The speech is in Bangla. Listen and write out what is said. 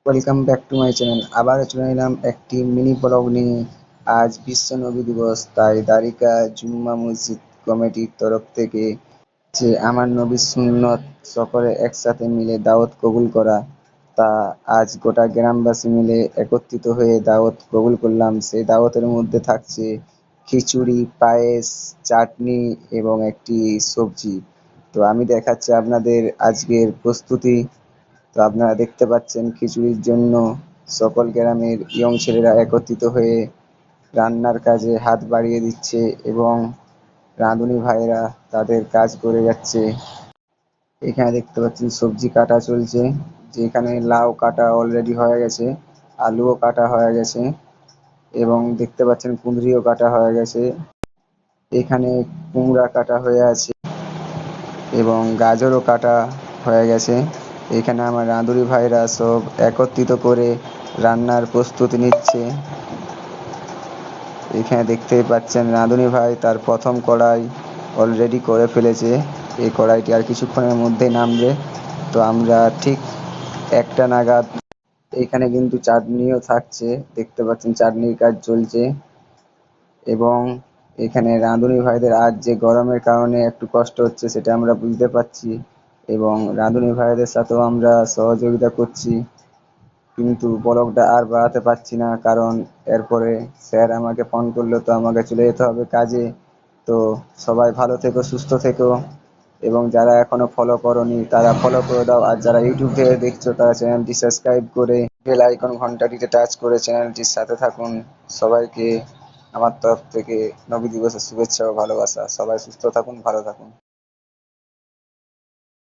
Welcome back to my channel. আবারও চলে এলাম একটি মিনি ব্লগ নিয়ে। আজ বিশ্ব নবী দিবস, তাই দ্বারিকা জুম্মা মসজিদ কমিটির তরফ থেকে যে আমার নবীর সুন্নত সকলে একসাথে মিলে দাওয়াত কবুল করা, তা আজ গোটা গ্রামবাসী মিলে একত্রিত হয়ে দাওয়াত কবুল করলাম। সেই দাওয়াতের মধ্যে থাকছে খিচুড়ি, পায়েস, চাটনি এবং একটি সবজি। তো আমি দেখাচ্ছি আপনাদের আজকের প্রস্তুতি। তো আপনারা দেখতে পাচ্ছেন খিচুড়ির জন্য সকল গ্রামের ইয়ং ছেলেরা একত্রিত হয়ে রান্নার কাজে হাত বাড়িয়ে দিচ্ছে এবং রাঁধুনি ভাইয়েরা তাদের কাজ করে যাচ্ছে। এখানে দেখতে পাচ্ছেন সবজি কাটা চলছে, যেখানে লাউ কাটা অলরেডি হয়ে গেছে, আলুও কাটা হয়ে গেছে এবং দেখতে পাচ্ছেন কুঁদরিও কাটা হয়ে গেছে। এখানে কুমড়া কাটা হয়ে আছে এবং গাজরও কাটা হয়ে গেছে। এখানে আমার রাঁধুনি ভাইরা সব একত্রিত করে রান্নার প্রস্তুতি নিচ্ছে। এখানে দেখতেই পাচ্ছেন রাঁধুনি ভাই তার প্রথম কড়াই অলরেডি করে ফেলেছে। এই কড়াইটি আর কিছুক্ষণের মধ্যেই নামবে। তো আমরা ঠিক 1টা নাগাদ। এখানে কিন্তু চাটনিও থাকছে, দেখতে পাচ্ছেন চাটনির কাজ চলছে এবং এখানে রাঁধুনি ভাইদের আজ যে গরমের কারণে একটু কষ্ট হচ্ছে সেটা আমরা বুঝতে পারছি এবং রাঁধুনি ভাইদের সাথেও আমরা সহযোগিতা করছি। কিন্তু ব্লগটা আর বাড়াতে পারছি না, কারণ এরপরে স্যার আমাকে ফোন করলো, তো আমাকে চলে যেতে হবে কাজে। তো সবাই ভালো থেকো, সুস্থ থেকো এবং যারা এখনো ফলো করোনি তারা ফলো করে দাও। আর যারা ইউটিউব থেকে দেখছো তারা চ্যানেলটি সাবস্ক্রাইব করে বেল আইকন ঘন্টাটিতে টাচ করে চ্যানেলটির সাথে থাকুন। সবাইকে আমার তরফ থেকে নবী দিবসের শুভেচ্ছা ও ভালোবাসা। সবাই সুস্থ থাকুন, ভালো থাকুন।